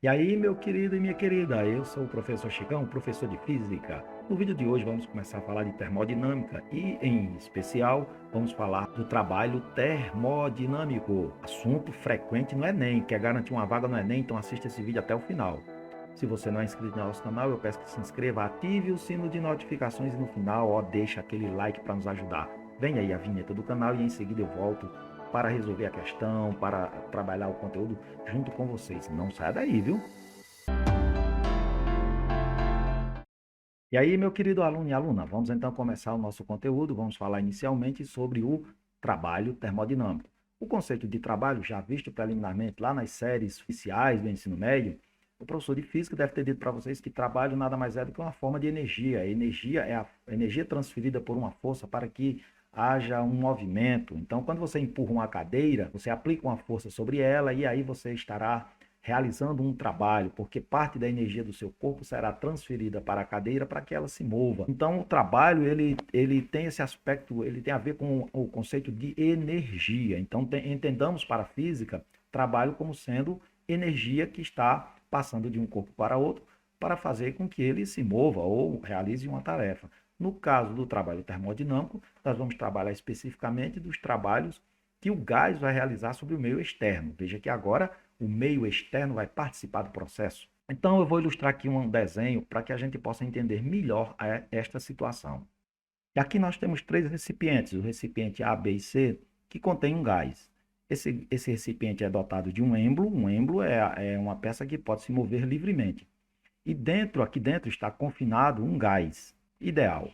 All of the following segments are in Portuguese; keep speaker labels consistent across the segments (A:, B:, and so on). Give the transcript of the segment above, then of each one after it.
A: E aí, meu querido e minha querida, eu sou o professor Chicão, professor de Física. No vídeo de hoje vamos começar a falar de termodinâmica e, em especial, vamos falar do trabalho termodinâmico, assunto frequente no Enem. Quer garantir uma vaga no Enem? Então assista esse vídeo até o final. Se você não é inscrito no nosso canal, eu peço que se inscreva, ative o sino de notificações e no final, deixa aquele like para nos ajudar. Vem aí a vinheta do canal e em seguida eu volto para resolver a questão, para trabalhar o conteúdo junto com vocês. Não saia daí, viu? E aí, meu querido aluno e aluna, vamos então começar o nosso conteúdo. Vamos falar inicialmente sobre o trabalho termodinâmico. O conceito de trabalho, já visto preliminarmente lá nas séries oficiais do ensino médio, o professor de física deve ter dito para vocês que trabalho nada mais é do que uma forma de energia. A energia é a energia transferida por uma força para que haja um movimento. Então, quando você empurra uma cadeira, você aplica uma força sobre ela e aí você estará realizando um trabalho, porque parte da energia do seu corpo será transferida para a cadeira para que ela se mova. Então, o trabalho, ele tem esse aspecto, ele tem a ver com o conceito de energia. Então, entendamos para a física, trabalho como sendo energia que está passando de um corpo para outro para fazer com que ele se mova ou realize uma tarefa. No caso do trabalho termodinâmico, nós vamos trabalhar especificamente dos trabalhos que o gás vai realizar sobre o meio externo. Veja que agora o meio externo vai participar do processo. Então, eu vou ilustrar aqui um desenho para que a gente possa entender melhor esta situação. E aqui nós temos três recipientes, o recipiente A, B e C, que contém um gás. Esse recipiente é dotado de um êmbolo. Um êmbolo é uma peça que pode se mover livremente. E aqui dentro está confinado um gás ideal.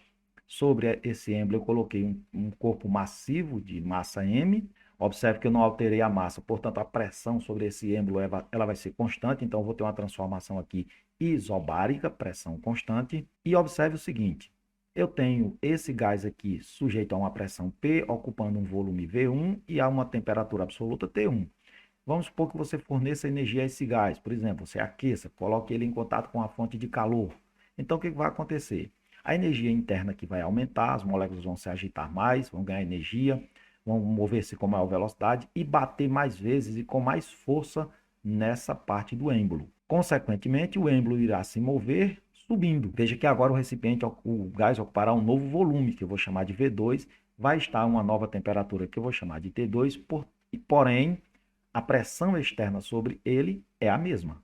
A: Sobre esse êmbolo eu coloquei um corpo massivo de massa M. Observe que eu não alterei a massa, portanto a pressão sobre esse êmbolo ela vai ser constante, então eu vou ter uma transformação aqui isobárica, pressão constante. E observe o seguinte, eu tenho esse gás aqui sujeito a uma pressão P, ocupando um volume V1 e a uma temperatura absoluta T1. Vamos supor que você forneça energia a esse gás, por exemplo, você aqueça, coloque ele em contato com a fonte de calor. Então, o que vai acontecer? A energia interna aqui vai aumentar, as moléculas vão se agitar mais, vão ganhar energia, vão mover-se com maior velocidade e bater mais vezes e com mais força nessa parte do êmbolo. Consequentemente, o êmbolo irá se mover subindo. Veja que agora o recipiente, o gás ocupará um novo volume, que eu vou chamar de V2, vai estar a uma nova temperatura, que eu vou chamar de T2, porém, a pressão externa sobre ele é a mesma.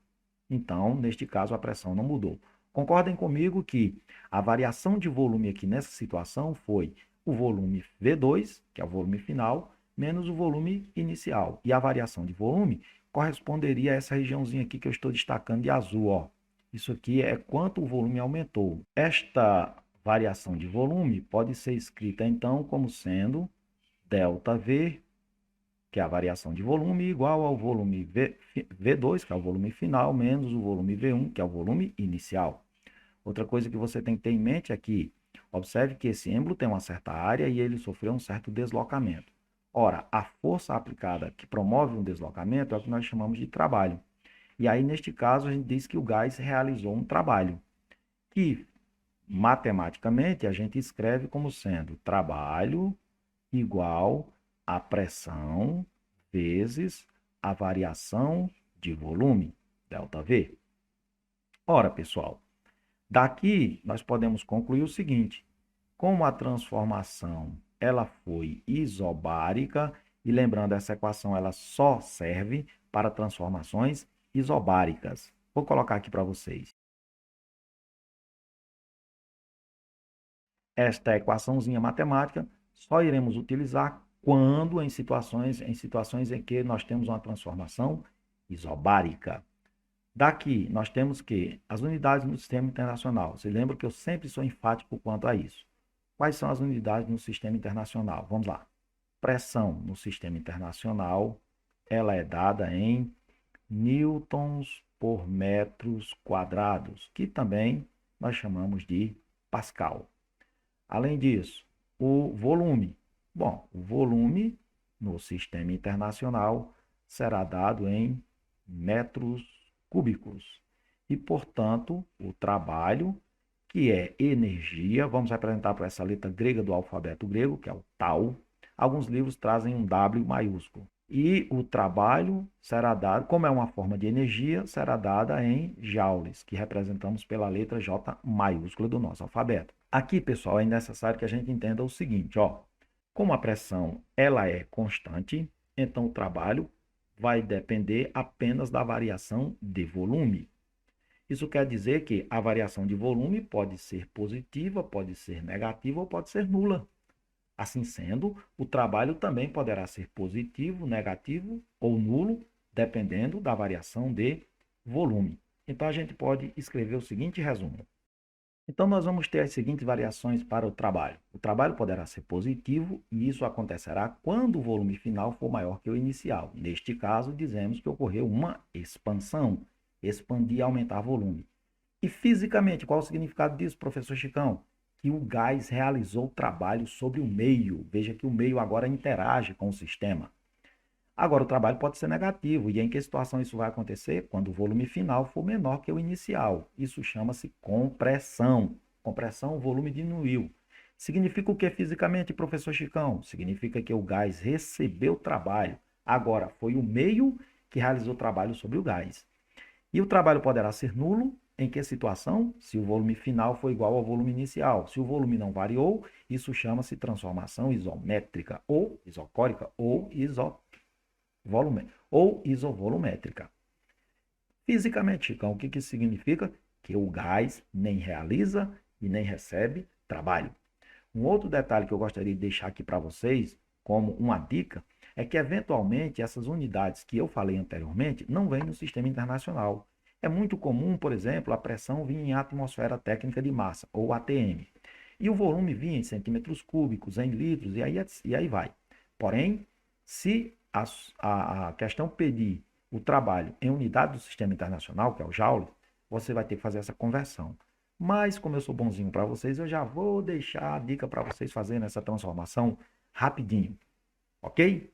A: Então, neste caso, a pressão não mudou. Concordem comigo que a variação de volume aqui nessa situação foi o volume V2, que é o volume final, menos o volume inicial. E a variação de volume corresponderia a essa regiãozinha aqui que eu estou destacando de azul, ó. Isso aqui é quanto o volume aumentou. Esta variação de volume pode ser escrita, então, como sendo ΔV, que é a variação de volume, igual ao volume V2, que é o volume final, menos o volume V1, que é o volume inicial. Outra coisa que você tem que ter em mente é que, observe que esse êmbolo tem uma certa área e ele sofreu um certo deslocamento. Ora, a força aplicada que promove um deslocamento é o que nós chamamos de trabalho. E aí, neste caso, a gente diz que o gás realizou um trabalho, que matematicamente a gente escreve como sendo trabalho igual a pressão vezes a variação de volume, ΔV. Ora, pessoal, daqui nós podemos concluir o seguinte: como a transformação ela foi isobárica, e lembrando, essa equação ela só serve para transformações isobáricas. Vou colocar aqui para vocês. Esta equaçãozinha matemática só iremos utilizar quando em situações em que nós temos uma transformação isobárica. Daqui, nós temos que as unidades no sistema internacional. Você lembra que eu sempre sou enfático quanto a isso. Quais são as unidades no sistema internacional? Vamos lá. Pressão no sistema internacional, ela é dada em newtons por metros quadrados, que também nós chamamos de Pascal. Além disso, o volume. Bom, o volume no sistema internacional será dado em metros cúbicos. E, portanto, o trabalho, que é energia, vamos representar por essa letra grega do alfabeto grego, que é o tau. Alguns livros trazem um W maiúsculo. E o trabalho será dado, como é uma forma de energia, será dada em joules, que representamos pela letra J maiúscula do nosso alfabeto. Aqui, pessoal, é necessário que a gente entenda o seguinte, ó. Como a pressão ela é constante, então o trabalho vai depender apenas da variação de volume. Isso quer dizer que a variação de volume pode ser positiva, pode ser negativa ou pode ser nula. Assim sendo, o trabalho também poderá ser positivo, negativo ou nulo, dependendo da variação de volume. Então, a gente pode escrever o seguinte resumo. Então, nós vamos ter as seguintes variações para o trabalho. O trabalho poderá ser positivo e isso acontecerá quando o volume final for maior que o inicial. Neste caso, dizemos que ocorreu uma expansão, expandir e aumentar o volume. E fisicamente, qual o significado disso, professor Chicão? Que o gás realizou o trabalho sobre o meio. Veja que o meio agora interage com o sistema. Agora, o trabalho pode ser negativo. E em que situação isso vai acontecer? Quando o volume final for menor que o inicial. Isso chama-se compressão. Compressão, o volume diminuiu. Significa o que fisicamente, professor Chicão? Significa que o gás recebeu trabalho. Agora, foi o meio que realizou o trabalho sobre o gás. E o trabalho poderá ser nulo em que situação? Se o volume final for igual ao volume inicial. Se o volume não variou, isso chama-se transformação isométrica, ou isocórica, ou isovolumétrica. Fisicamente, Chicão, o que isso significa? Que o gás nem realiza e nem recebe trabalho. Um outro detalhe que eu gostaria de deixar aqui para vocês, como uma dica, é que eventualmente essas unidades que eu falei anteriormente não vêm no sistema internacional. É muito comum, por exemplo, a pressão vir em atmosfera técnica de massa, ou ATM, e o volume vir em centímetros cúbicos, em litros, e aí vai. Porém, se a questão pedir o trabalho em unidade do sistema internacional, que é o Joule, você vai ter que fazer essa conversão. Mas, como eu sou bonzinho para vocês, eu já vou deixar a dica para vocês fazerem essa transformação rapidinho, ok?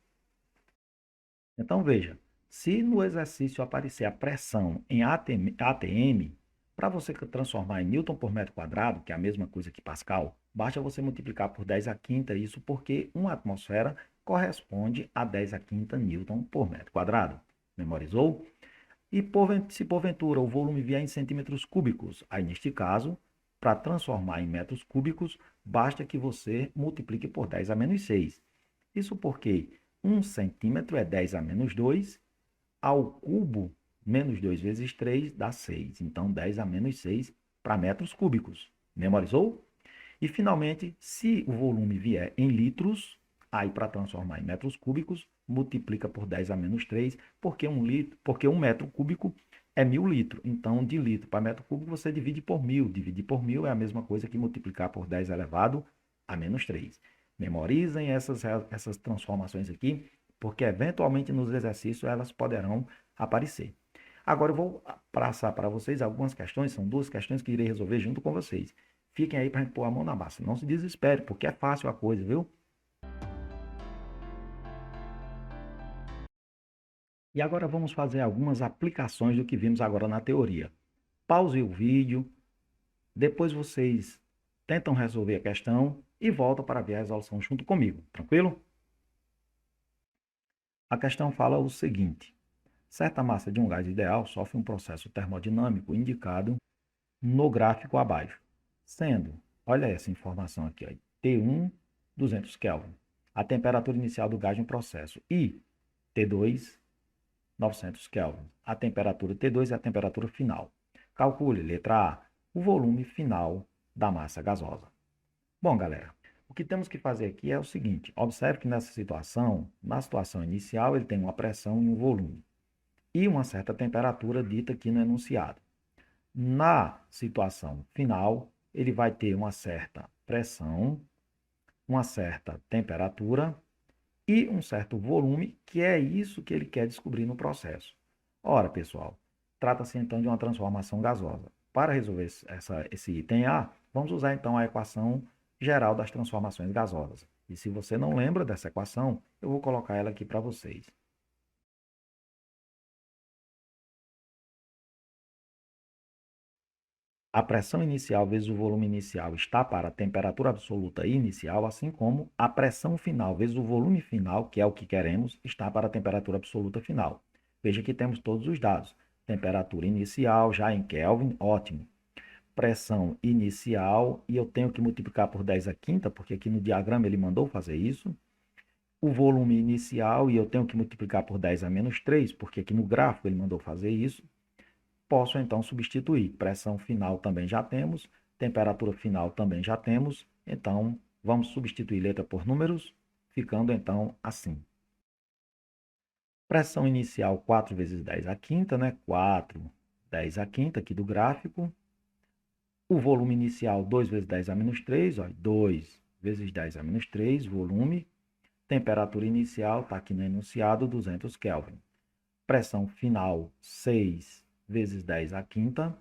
A: Então, veja, se no exercício aparecer a pressão em ATM, para você transformar em Newton por metro quadrado, que é a mesma coisa que Pascal, basta você multiplicar por 10 a quinta, isso porque uma atmosfera corresponde a 10 a quinta Newton por metro quadrado. Memorizou? E se porventura o volume vier em centímetros cúbicos, aí neste caso, para transformar em metros cúbicos, basta que você multiplique por 10 a menos 6. Isso porque 1 centímetro é 10 a menos 2, ao cubo, menos 2 vezes 3 dá 6. Então, 10 a menos 6 para metros cúbicos. Memorizou? E, finalmente, se o volume vier em litros, aí para transformar em metros cúbicos, multiplica por 10 a menos 3, porque um metro cúbico é 1.000 litros. Então, de litro para metro cúbico, você divide por 1.000. Dividir por 1.000 é a mesma coisa que multiplicar por 10 elevado a menos 3. Memorizem essas transformações aqui, porque eventualmente nos exercícios elas poderão aparecer. Agora eu vou passar para vocês algumas questões, são duas questões que irei resolver junto com vocês. Fiquem aí para a gente pôr a mão na massa. Não se desespere, porque é fácil a coisa, viu? E agora vamos fazer algumas aplicações do que vimos agora na teoria. Pause o vídeo, depois vocês tentam resolver a questão e voltam para ver a resolução junto comigo, tranquilo? A questão fala o seguinte: certa massa de um gás ideal sofre um processo termodinâmico indicado no gráfico abaixo, sendo, olha essa informação aqui, ó, T1, 200 Kelvin, a temperatura inicial do gás no processo, e T2, 900 Kelvin, a temperatura T2 é a temperatura final. Calcule, letra A, o volume final da massa gasosa. Bom, galera, o que temos que fazer aqui é o seguinte: observe que nessa situação, na situação inicial, ele tem uma pressão e um volume, e uma certa temperatura dita aqui no enunciado. Na situação final, ele vai ter uma certa pressão, uma certa temperatura e um certo volume, que é isso que ele quer descobrir no processo. Ora, pessoal, trata-se então de uma transformação gasosa. Para resolver esse item A, vamos usar então a equação geral das transformações gasosas. E se você não lembra dessa equação, eu vou colocar ela aqui para vocês. A pressão inicial vezes o volume inicial está para a temperatura absoluta inicial, assim como a pressão final vezes o volume final, que é o que queremos, está para a temperatura absoluta final. Veja que temos todos os dados. Temperatura inicial, já em Kelvin, ótimo. Pressão inicial, e eu tenho que multiplicar por 10 a quinta, porque aqui no diagrama ele mandou fazer isso. O volume inicial, e eu tenho que multiplicar por 10 a menos 3, porque aqui no gráfico ele mandou fazer isso. Posso então substituir. Pressão final também já temos, temperatura final também já temos, então vamos substituir letra por números, ficando então assim. Pressão inicial 4 vezes 10 a quinta, né? 4, 10 a quinta aqui do gráfico. O volume inicial 2 vezes 10 a menos 3, ó, 2 vezes 10 a menos 3, volume. Temperatura inicial está aqui no enunciado, 200 Kelvin. Pressão final 6 vezes 10 a quinta.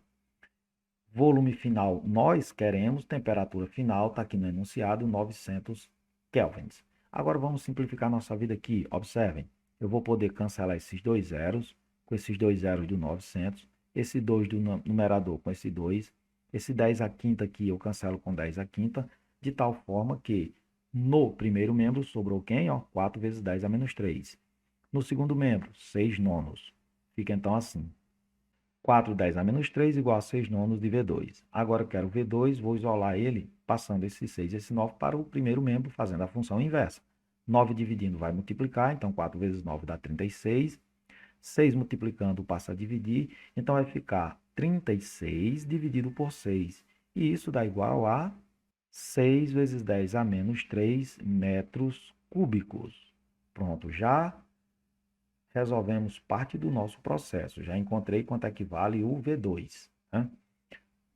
A: Volume final nós queremos, temperatura final está aqui no enunciado, 900 kelvins. Agora vamos simplificar nossa vida aqui. Observem, eu vou poder cancelar esses dois zeros, com esses dois zeros do 900, esse 2 do numerador com esse 2, esse 10 a quinta aqui eu cancelo com 10 a quinta, de tal forma que no primeiro membro sobrou quem? Ó, 4 vezes 10 a menos 3. No segundo membro, 6 nonos. Fica então assim. 4 10 a menos 3 igual a 6 nonos de V2. Agora eu quero V2, vou isolar ele, passando esse 6 e esse 9 para o primeiro membro, fazendo a função inversa. 9 dividindo vai multiplicar, então 4 vezes 9 dá 36. 6 multiplicando passa a dividir, então vai ficar 36 dividido por 6. E isso dá igual a 6 vezes 10 a menos 3 metros cúbicos. Pronto, já resolvemos parte do nosso processo. Já encontrei quanto equivale o V2. Né?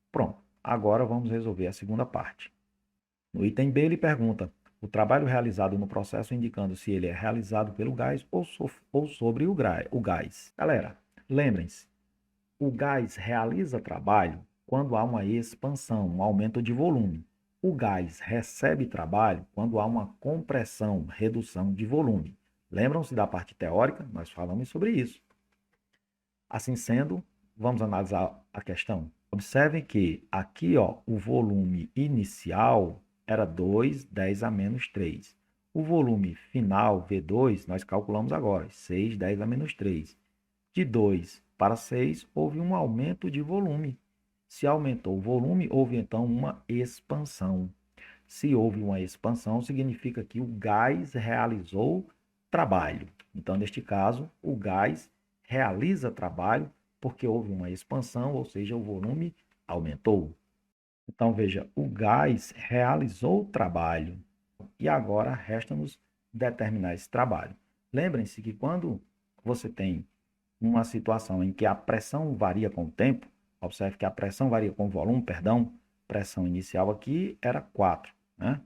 A: Pronto, agora vamos resolver a segunda parte. No item B, ele pergunta o trabalho realizado no processo indicando se ele é realizado pelo gás ou sobre o gás. Galera, lembrem-se, o gás realiza trabalho quando há uma expansão, um aumento de volume. O gás recebe trabalho quando há uma compressão, redução de volume. Lembram-se da parte teórica? Nós falamos sobre isso. Assim sendo, vamos analisar a questão. Observem que aqui, ó, o volume inicial era 2, 10 a menos 3. O volume final, V2, nós calculamos agora, 6, 10 a menos 3. De 2 para 6, houve um aumento de volume. Se aumentou o volume, houve então uma expansão. Se houve uma expansão, significa que o gás realizou trabalho. Então, neste caso, o gás realiza trabalho porque houve uma expansão, ou seja, o volume aumentou. Então, veja, o gás realizou trabalho e agora resta-nos determinar esse trabalho. Lembrem-se que quando você tem uma situação em que a pressão varia com o tempo, observe que a pressão varia com o volume, perdão, pressão inicial aqui era 4, né?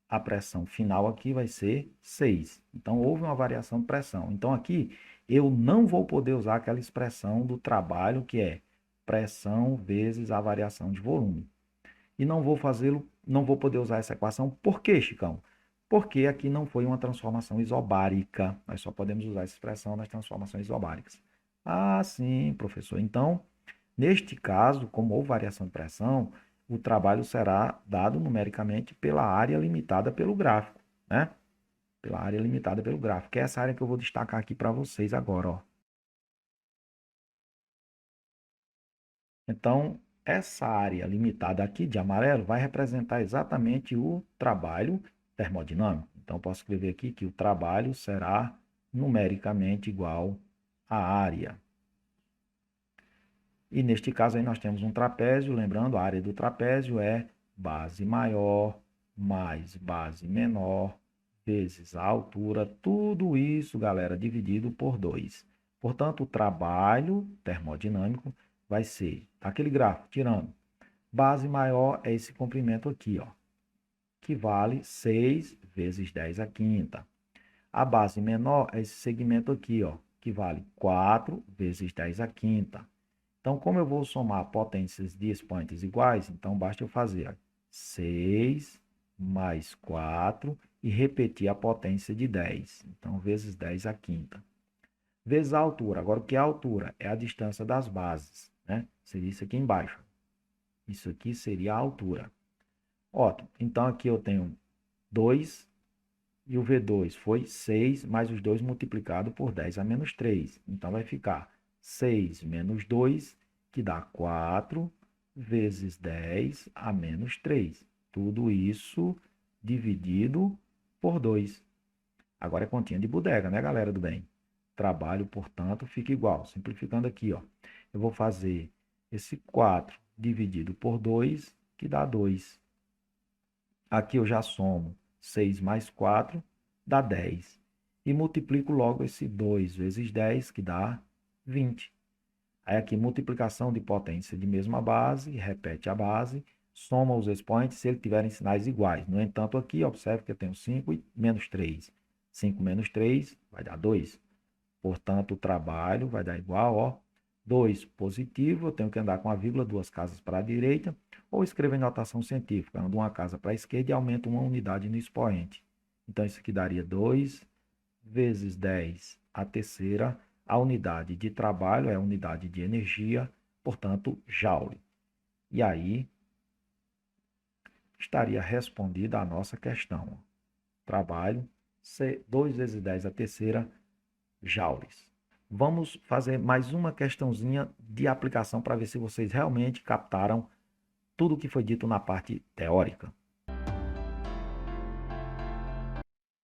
A: A pressão final aqui vai ser 6. Então, houve uma variação de pressão. Então, aqui, eu não vou poder usar aquela expressão do trabalho que é pressão vezes a variação de volume. E não vou fazê-lo, não vou poder usar essa equação. Por quê, Chicão? Porque aqui não foi uma transformação isobárica. Nós só podemos usar essa expressão nas transformações isobáricas. Ah, sim, professor. Então, neste caso, como houve variação de pressão, o trabalho será dado numericamente pela área limitada pelo gráfico, né? Pela área limitada pelo gráfico, que é essa área que eu vou destacar aqui para vocês agora, ó. Então, essa área limitada aqui de amarelo vai representar exatamente o trabalho termodinâmico. Então, posso escrever aqui que o trabalho será numericamente igual à área. E neste caso aí nós temos um trapézio, lembrando, a área do trapézio é base maior mais base menor vezes a altura, tudo isso, galera, dividido por 2. Portanto, o trabalho termodinâmico vai ser, aquele gráfico, tirando, base maior é esse comprimento aqui, ó, que vale 6 vezes 10 a quinta. A base menor é esse segmento aqui, ó, que vale 4 vezes 10 a quinta. Então, como eu vou somar potências de expoentes iguais, então basta eu fazer ó, 6 mais 4 e repetir a potência de 10. Então, vezes 10 a quinta. Vezes a altura. Agora, o que é a altura? É a distância das bases, né? Seria isso aqui embaixo. Isso aqui seria a altura. Ótimo. Então, aqui eu tenho 2 e o V2 foi 6, mais os 2 multiplicado por 10 a menos 3. Então, vai ficar 6 menos 2, que dá 4, vezes 10 a menos 3. Tudo isso dividido por 2. Agora é continha de bodega, né, galera do bem? Trabalho, portanto, fica igual. Simplificando aqui, ó, eu vou fazer esse 4 dividido por 2, que dá 2. Aqui eu já somo 6 mais 4, dá 10. E multiplico logo esse 2 vezes 10, que dá 20. Aí aqui, multiplicação de potência de mesma base, repete a base, soma os expoentes se eles tiverem sinais iguais. No entanto, aqui, observe que eu tenho 5 e menos 3. 5 menos 3 vai dar 2. Portanto, o trabalho vai dar igual, ó, 2 positivo, eu tenho que andar com a vírgula 2 casas para a direita, ou escrever em notação científica, ando uma casa para a esquerda e aumento uma unidade no expoente. Então, isso aqui daria 2 vezes 10 a terceira. A unidade de trabalho é a unidade de energia, portanto, joule. E aí, estaria respondida a nossa questão. Trabalho, 2 vezes 10 a terceira, joules. Vamos fazer mais uma questãozinha de aplicação para ver se vocês realmente captaram tudo o que foi dito na parte teórica.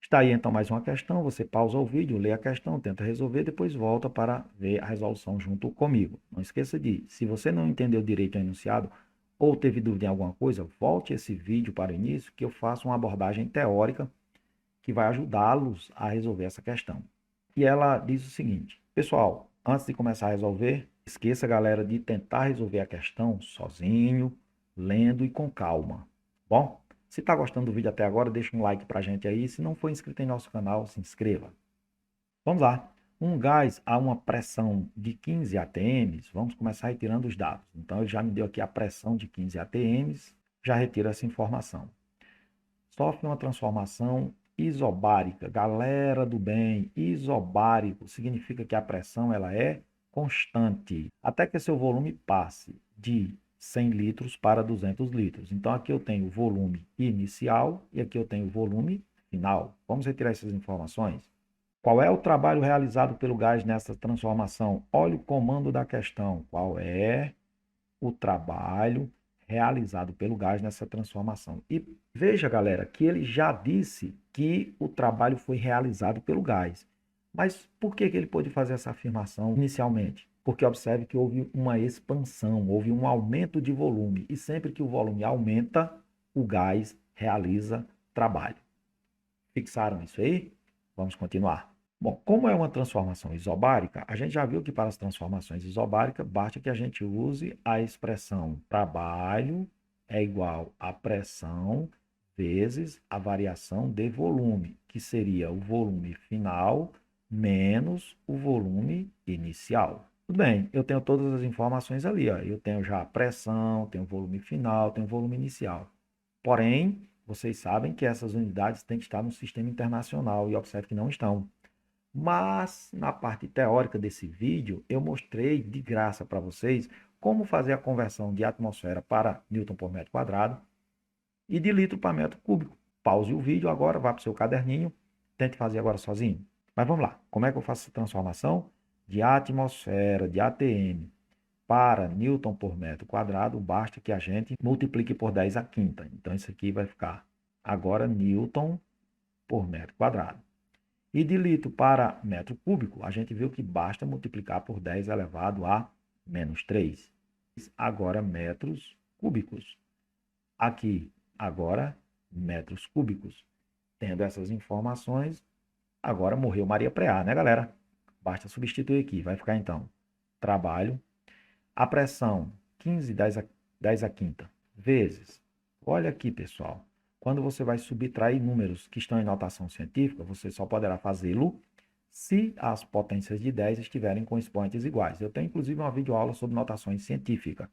A: Está aí então mais uma questão, você pausa o vídeo, lê a questão, tenta resolver, depois volta para ver a resolução junto comigo. Não esqueça de, se você não entendeu direito o enunciado ou teve dúvida em alguma coisa, volte esse vídeo para o início que eu faço uma abordagem teórica que vai ajudá-los a resolver essa questão. E ela diz o seguinte: pessoal, antes de começar a resolver, esqueça, galera, de tentar resolver a questão sozinho, lendo e com calma. Bom, se está gostando do vídeo até agora, deixa um like para a gente aí. Se não for inscrito em nosso canal, se inscreva. Vamos lá. Um gás a uma pressão de 15 atm, vamos começar retirando os dados. Então, ele já me deu aqui a pressão de 15 atm, já retiro essa informação. Sofre uma transformação isobárica. Galera do bem, isobárico significa que a pressão ela é constante, até que seu volume passe de 100 litros para 200 litros. Então, aqui eu tenho o volume inicial e aqui eu tenho o volume final. Vamos retirar essas informações? Qual é o trabalho realizado pelo gás nessa transformação? Olha o comando da questão. Qual é o trabalho realizado pelo gás nessa transformação? E veja, galera, que ele já disse que o trabalho foi realizado pelo gás. Mas por que ele pôde fazer essa afirmação inicialmente? Porque observe que houve uma expansão, houve um aumento de volume. E sempre que o volume aumenta, o gás realiza trabalho. Fixaram isso aí? Vamos continuar. Bom, como é uma transformação isobárica, a gente já viu que para as transformações isobáricas, basta que a gente use a expressão trabalho é igual a pressão vezes a variação de volume, que seria o volume final menos o volume inicial. Tudo bem, eu tenho todas as informações ali, ó. Eu tenho já a pressão, tenho o volume final, tenho o volume inicial. Porém, vocês sabem que essas unidades têm que estar no sistema internacional e observe que não estão. Mas na parte teórica desse vídeo, eu mostrei de graça para vocês como fazer a conversão de atmosfera para Newton por metro quadrado e de litro para metro cúbico. Pause o vídeo agora, vá para o seu caderninho, tente fazer agora sozinho. Mas vamos lá, como é que eu faço essa transformação de atmosfera, de ATM, para Newton por metro quadrado? Basta que a gente multiplique por 10 a quinta. Então, isso aqui vai ficar agora Newton por metro quadrado. E de litro para metro cúbico, a gente viu que basta multiplicar por 10 elevado a menos 3. Agora, metros cúbicos. Aqui, agora, metros cúbicos. Tendo essas informações, agora morreu Maria Preá, né, galera? Basta substituir aqui. Vai ficar, então, trabalho. A pressão, 15 10 a quinta, vezes. Olha aqui, pessoal. Quando você vai subtrair números que estão em notação científica, você só poderá fazê-lo se as potências de 10 estiverem com expoentes iguais. Eu tenho, inclusive, uma videoaula sobre notações científicas.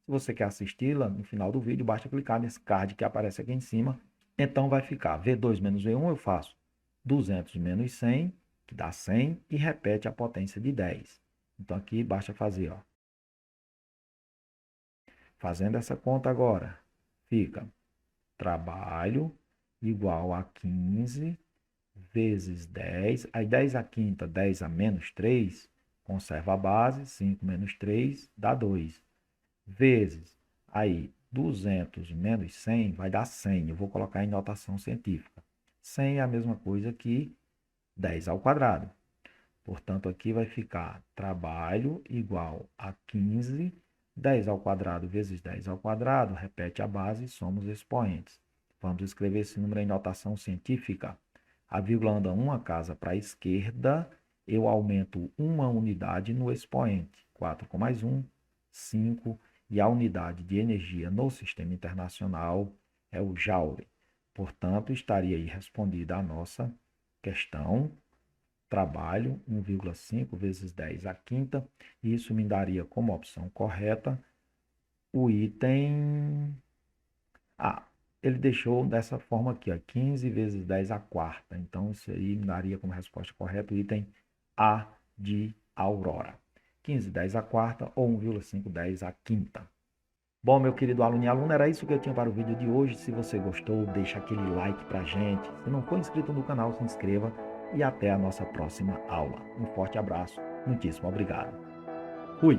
A: Se você quer assisti-la, no final do vídeo, basta clicar nesse card que aparece aqui em cima. Então, vai ficar V2 menos V1, eu faço 200 menos 100, que dá 100, e repete a potência de 10. Então, aqui basta fazer, ó, Fazendo essa conta agora, fica trabalho igual a 15 vezes 10. Aí 10 a quinta, 10 a menos 3, conserva a base, 5 menos 3 dá 2. Vezes, aí 200 menos 100 vai dar 100. Eu vou colocar em notação científica. 100 é a mesma coisa que 10 ao quadrado. Portanto, aqui vai ficar trabalho igual a 15, 10 ao quadrado vezes 10 ao quadrado, repete a base e somos expoentes. Vamos escrever esse número em notação científica. A vírgula anda uma casa para a esquerda, eu aumento uma unidade no expoente. 4 com mais 1, 5, e a unidade de energia no sistema internacional é o Joule. Portanto, estaria aí respondida a nossa questão. Trabalho 1,5 vezes 10 à quinta, e isso me daria como opção correta o item... ele deixou dessa forma aqui, ó, 15 vezes 10 à quarta. Então, isso aí me daria como resposta correta o item A de Aurora. 15, 10 à quarta ou 1,5, 10 à quinta. Bom, meu querido aluno e aluna, era isso que eu tinha para o vídeo de hoje. Se você gostou, deixa aquele like pra gente. Se não for inscrito no canal, se inscreva e até a nossa próxima aula. Um forte abraço, muitíssimo obrigado. Fui!